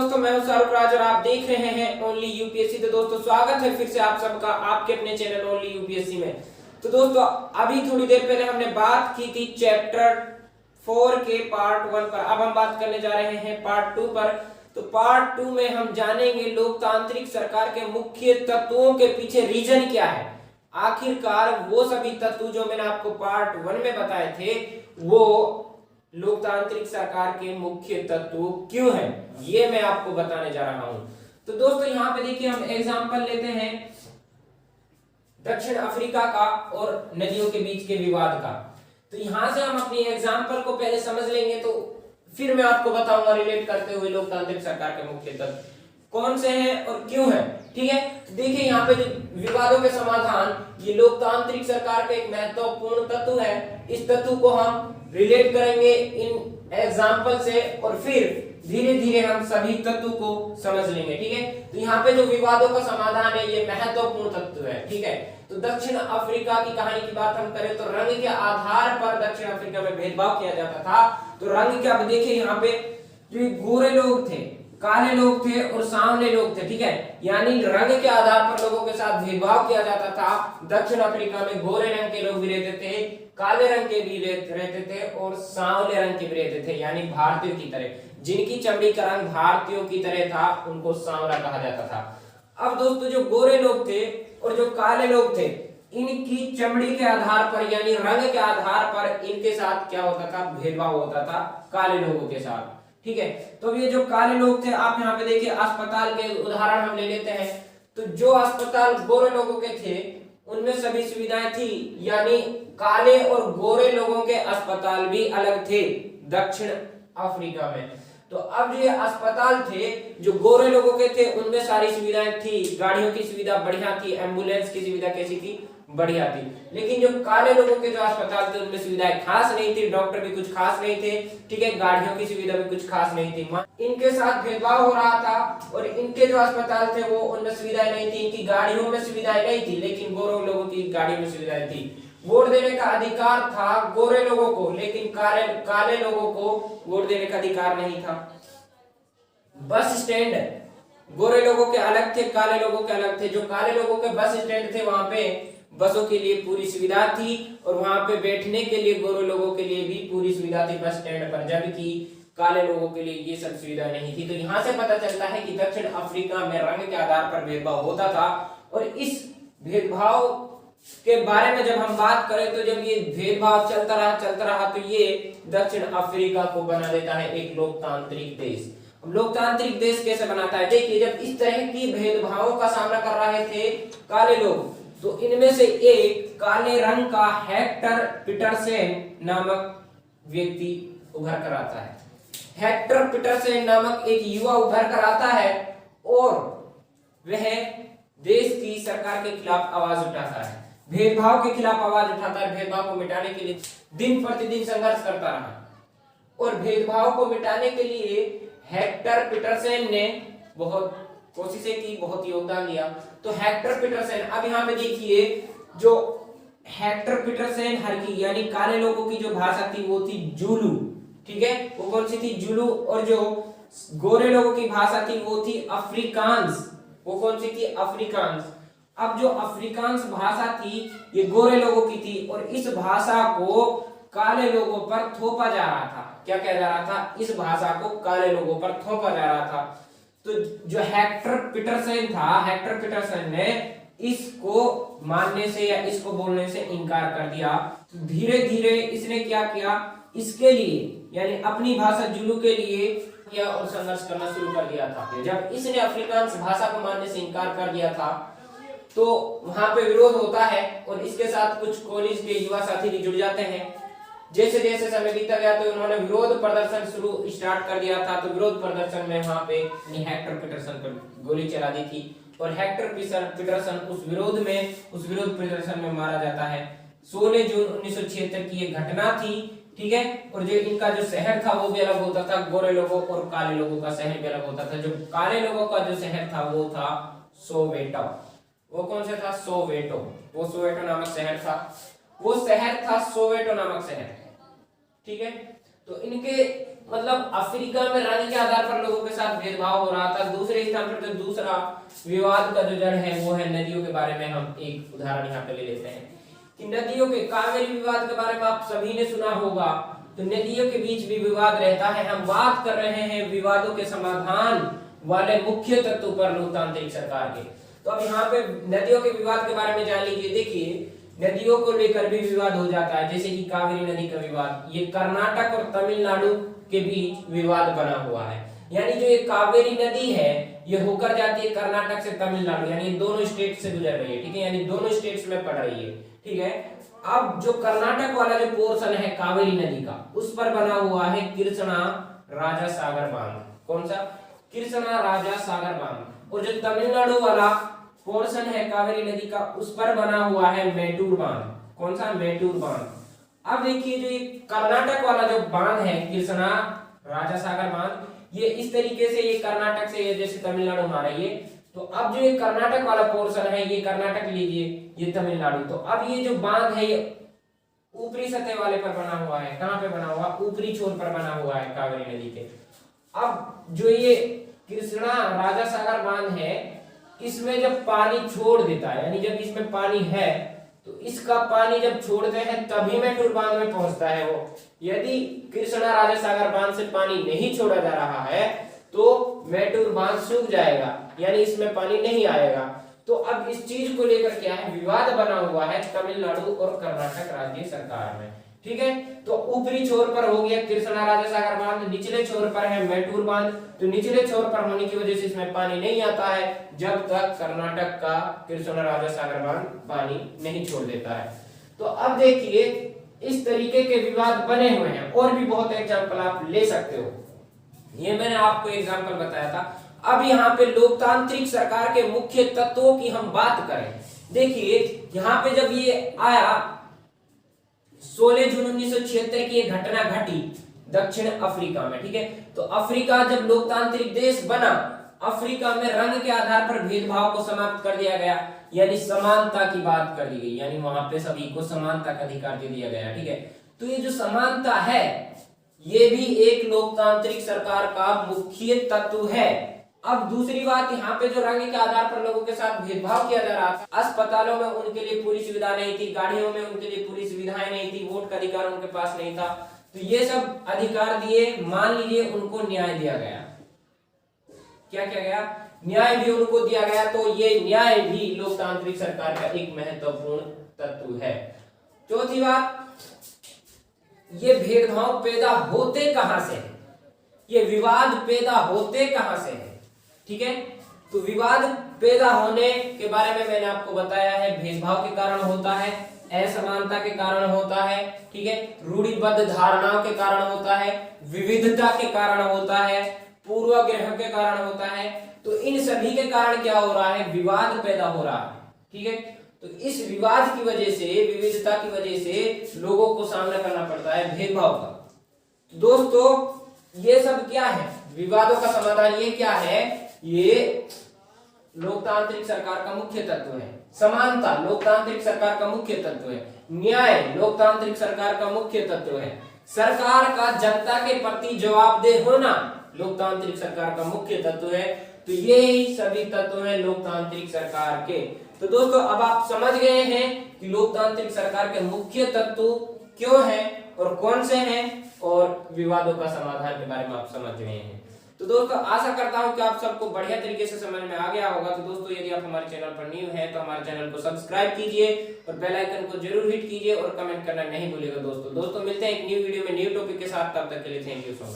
दोस्तों, मैं हूं शाहरुख राज और आप देख रहे हैं ओनली यूपीएससी। तो दोस्तों, स्वागत है फिर से आप सबका आपके अपने चैनल ओनली यूपीएससी में। तो दोस्तों, अभी थोड़ी देर पहले हमने बात की थी चैप्टर 4 के पार्ट 1 पर। अब हम बात करने जा रहे हैं पार्ट 2 पर। तो पार्ट 2 में हम जानेंगे लोकतांत्रिक सरकार के मुख्य तत्वों के पीछे रीजन क्या है। आखिरकार वो सभी तत्व जो मैंने आपको पार्ट 1 में बताए थे वो लोकतांत्रिक सरकार के मुख्य तत्व क्यों हैं, ये मैं आपको बताने जा रहा हूं। तो दोस्तों, यहां पे देखिए हम एग्जांपल लेते हैं दक्षिण अफ्रीका का और नदियों के बीच के विवाद का। तो यहां से हम अपनी एग्जांपल को पहले समझ लेंगे, तो फिर मैं आपको बताऊंगा रिलेट करते हुए लोकतांत्रिक सरकार के मुख्य तत्व कौन से हैं और क्यों हैं। ठीक है, देखिए यहाँ पे विवादों के समाधान, ये लोकतांत्रिक सरकार का एक महत्वपूर्ण तत्व है। इस तत्व को हम रिलेट करेंगे इन एग्जाम्पल से और फिर धीरे धीरे हम सभी तत्व को समझ लेंगे। ठीक है, तो यहाँ पे जो विवादों का समाधान है ये महत्वपूर्ण तत्व है। ठीक है, तो दक्षिण अफ्रीका की कहानी की बात हम करें तो रंग के आधार पर दक्षिण अफ्रीका में भेदभाव किया जाता था। तो रंग क्या, देखिए यहाँ पे जो गोरे लोग थे, काले लोग थे और सांवले लोग थे। ठीक है, यानी रंग के आधार पर लोगों के साथ भेदभाव किया जाता था। दक्षिण अफ्रीका में गोरे रंग के लोग भी रहते थे, काले रंग के भी रहते थे और सांवले रंग के भी रहते थे, यानी भारतीयों की तरह। जिनकी चमड़ी का रंग भारतीयों की तरह था उनको सांवला कहा जाता था। अब दोस्तों, जो गोरे लोग थे और जो काले लोग थे, इनकी चमड़ी के आधार पर यानी रंग के आधार पर इनके साथ क्या होता था, भेदभाव होता था काले लोगों के साथ। ठीक है, तो ये जो काले लोग थे, आप यहाँ पे देखिए अस्पताल के उदाहरण हम ले लेते हैं। तो जो अस्पताल गोरे लोगों के थे उनमें सभी सुविधाएं थी, यानी काले और गोरे लोगों के अस्पताल भी अलग थे दक्षिण अफ्रीका में। तो अब जो ये अस्पताल थे जो गोरे लोगों के थे उनमें सारी सुविधाएं थी, गाड़ियों की सुविधा बढ़िया थी, एम्बुलेंस की सुविधा कैसी थी, बढ़िया थी। लेकिन जो काले लोगों के जो अस्पताल थे उनमें सुविधाएं खास नहीं थी, डॉक्टर भी कुछ खास नहीं थे। ठीक है, गाड़ियों की सुविधा भी कुछ खास नहीं थी। इनके साथ भेदभाव हो रहा था और इनके जो अस्पताल थे वो उनमें सुविधाएं नहीं थी, इनकी गाड़ियों में सुविधाएं नहीं थी, लेकिन गोरे लोगों की गाड़ियों में सुविधाएं थी। वोट देने का अधिकार था गोरे लोगों को, लेकिन काले लोगों को वोट देने का अधिकार नहीं था। बस स्टैंड गोरे लोगों के अलग थे, काले लोगों के अलग थे। जो काले लोगों के बस स्टैंड थे वहां पे बसों के लिए पूरी सुविधा थी और वहां पे बैठने के लिए गोरे लोगों के लिए भी पूरी सुविधा थी बस स्टैंड पर, जबकि काले लोगों के लिए ये सब सुविधा नहीं थी। तो यहाँ से पता चलता है कि दक्षिण अफ्रीका में रंग के आधार पर भेदभाव होता था। और इस भेदभाव के बारे में जब हम बात करें तो जब ये भेदभाव चलता रहा तो ये दक्षिण अफ्रीका को बना देता है एक लोकतांत्रिक देश। लोकतांत्रिक देश कैसे बनाता है, देखिए जब इस तरह की भेदभावों का सामना कर रहे थे काले लोग, तो इनमें से एक काले रंग का हेक्टर पीटरसन नामक व्यक्ति उभर कर आता है। हेक्टर पीटरसन नामक एक युवा उभर कर आता है और वह देश की सरकार के खिलाफ आवाज उठाता है, भेदभाव के खिलाफ आवाज उठाता है, भेदभाव को मिटाने के लिए दिन प्रतिदिन संघर्ष करता रहा। और भेदभाव को मिटाने के लिए हेक्टर पीटरसन ने बहुत कोशिशें की, बहुत योगदान दिया। तो हेक्टर पीटरसन, अब यहाँ पे देखिए जो हेक्टर पीटरसन हरकी यानी काले लोगों की जो भाषा थी वो थी जुलू। ठीक है, वो कौन सी थी, जुलू। और जो गोरे लोगों की भाषा थी वो थी अफ्रीकांस। वो कौन सी थी, अफ्रीकांस। अब जो अफ्रीकांस भाषा थी ये गोरे लोगों की थी और इस भाषा को काले लोगों पर थोपा जा रहा था। क्या कहा जा रहा था, इस भाषा को काले लोगों पर थोपा जा रहा था। तो जो हेक्टर पीटरसन था, हेक्टर पीटरसन ने इसको मानने से या इसको बोलने से इनकार कर दिया। तो धीरे धीरे इसने क्या किया, इसके लिए यानी अपनी भाषा जुलू के लिए किया और संघर्ष करना शुरू कर दिया था। जब इसने अफ्रीकांस भाषा को मानने से इनकार कर दिया था तो वहां पे विरोध होता है और इसके साथ कुछ कॉलेज के युवा साथी भी जुड़ जाते हैं। जैसे जैसे समय बीता गया तो उन्होंने विरोध प्रदर्शन स्टार्ट कर दिया था। तो विरोध प्रदर्शन में वहां पे हेक्टर पीटरसन पर गोली चला दी थी और हेक्टर पीटरसन उस विरोध प्रदर्शन में मारा जाता है। 16 जून 1976 की ये घटना थी। ठीक है, और जो इनका जो शहर था वो भी अलग होता था, गोरे लोगों और काले लोगों का शहर भी अलग होता था। जो काले लोगों का जो शहर था वो था सोवेटो। वो कौन सा था, सोवेटो। वो सोवेटो नामक शहर था, वो शहर था सोवेटो नामक शहर। ठीक है, तो इनके मतलब अफ्रीका में रंग के आधार पर लोगों के साथ भेदभाव हो रहा था। दूसरे स्थान पर जो दूसरा विवाद का जो जड़ है वो है नदियों के बारे में। हम एक उदाहरण यहाँ पे ले लेते हैं कि नदियों के कावेरी विवाद के बारे में आप सभी ने सुना होगा। तो नदियों के बीच भी विवाद रहता है। हम बात कर रहे हैं विवादों के समाधान वाले मुख्य तत्व पर लोकतांत्रिक सरकार के। तो अब यहाँ पे नदियों के विवाद के बारे में जान लीजिए। देखिए नदियों को लेकर भी विवाद हो जाता है, जैसे कि कावेरी नदी का विवाद, ये कर्नाटक और तमिलनाडु के बीच विवाद बना हुआ है। यानी जो ये कावेरी नदी है ये होकर जाती है कर्नाटक से तमिलनाडु, यानी दोनों स्टेट से गुजर रही है, ठीक है, यानी दोनों स्टेट्स में पड़ रही है, ठीक है। अब जो कर्नाटक वाला जो पोर्शन है कावेरी नदी का, उस पर बना हुआ है कृष्णा राजा सागर बांध। कौन सा? कृष्णा राजा सागर बांध। और जो तमिलनाडु वाला पोर्शन है कावेरी नदी का, उस पर बना हुआ है मेटूर बांध। कौन सा? मेटूर बांध। अब देखिए जो ये कर्नाटक वाला जो बांध है कृष्णा राजा सागर बांध, ये इस तरीके से ये कर्नाटक से ये जैसे तमिलनाडु में आ रही है। तो अब जो ये कर्नाटक वाला पोर्शन है ये कर्नाटक लीजिए, ये तमिलनाडु। तो अब ये जो बांध है ये ऊपरी सतह वाले पर बना हुआ है। कहाँ पे बना हुआ? ऊपरी छोर पर बना हुआ है कावेरी नदी के। अब जो ये कृष्णा राजा सागर बांध है, इसमें जब पानी छोड़ देता है, यानी जब इसमें पानी है तो इसका पानी जब छोड़ते हैं तभी मेटूर बांध में पहुंचता है वो। यदि कृष्णा राजा सागर बांध से पानी नहीं छोड़ा जा रहा है तो मेटूर बांध सूख जाएगा, यानी इसमें पानी नहीं आएगा। तो अब इस चीज को लेकर क्या है, विवाद बना हुआ है तमिलनाडु और कर्नाटक राज्य सरकार में, ठीक है। तो ऊपरी छोर पर हो गया कृष्णा राजा सागर बांध, निचले छोर पर है मेटूर बांध। तो निचले छोर पर होने की वजह से इसमें पानी नहीं आता है जब तक कर्नाटक का कृष्णा राजा सागर बांध पानी नहीं छोड़ देता है। तो अब देखिए इस तरीके के विवाद बने हुए हैं, और भी बहुत एग्जाम्पल आप ले सकते हो। ये मैंने आपको एग्जाम्पल बताया था। अब यहाँ पे लोकतांत्रिक सरकार के मुख्य तत्वों की हम बात करें। देखिए यहाँ पे जब ये आया 16 जून 1976 की ये घटना घटी दक्षिण अफ्रीका में, ठीक है। तो अफ्रीका जब लोकतांत्रिक देश बना, अफ्रीका में रंग के आधार पर भेदभाव को समाप्त कर दिया गया, यानी समानता की बात कर दी गई, यानी वहां पे सभी को समानता का अधिकार दे दिया गया, ठीक है। तो ये जो समानता है ये भी एक लोकतांत्रिक सरकार का मुख्य तत्व है। अब दूसरी बात, यहाँ पे जो रंग के आधार पर लोगों के साथ भेदभाव किया जा रहा था, अस्पतालों में उनके लिए पूरी सुविधा नहीं थी, गाड़ियों में उनके लिए पूरी सुविधाएं नहीं थी, वोट का अधिकार उनके पास नहीं था। तो ये सब अधिकार दिए, मान लीजिए उनको न्याय दिया गया। क्या किया गया? न्याय भी उनको दिया गया। तो ये न्याय भी लोकतांत्रिक सरकार का एक महत्वपूर्ण तत्व है। चौथी बात, ये भेदभाव पैदा होते कहां से है, ये विवाद पैदा होते कहां से है, ठीक है। तो विवाद पैदा होने के बारे में मैंने आपको बताया है, भेदभाव के कारण होता है, असमानता के कारण होता है, ठीक है, रूढ़िबद्ध धारणाओं के कारण होता है, विविधता के कारण होता है, पूर्वाग्रह के कारण होता है। तो इन सभी के कारण क्या हो रहा है? विवाद पैदा हो रहा है, ठीक है। तो इस विवाद की वजह से, विविधता की वजह से लोगों को सामना करना पड़ता है भेदभाव का। दोस्तों ये सब क्या है? विवादों का समाधान ये क्या है? ये लोकतांत्रिक सरकार का मुख्य तत्व है। समानता लोकतांत्रिक सरकार का मुख्य तत्व है। न्याय लोकतांत्रिक सरकार का मुख्य तत्व है। सरकार का जनता के प्रति जवाबदेह होना लोकतांत्रिक सरकार का मुख्य तत्व है। तो ये ही सभी तत्व हैं लोकतांत्रिक सरकार के। तो दोस्तों अब आप समझ गए हैं कि लोकतांत्रिक सरकार के मुख्य तत्व क्यों हैं और कौन से हैं, और विवादों का समाधान के बारे में आप समझ गए हैं। तो दोस्तों आशा करता हूं कि आप सबको बढ़िया तरीके से समझ में आ गया होगा। तो दोस्तों यदि आप हमारे चैनल पर न्यू हैं तो हमारे चैनल को सब्सक्राइब कीजिए और बेल आइकन को जरूर हिट कीजिए और कमेंट करना नहीं भूलिएगा। दोस्तों मिलते हैं एक न्यू वीडियो में न्यू टॉपिक के साथ। तब तक के लिए थैंक यू सो मच।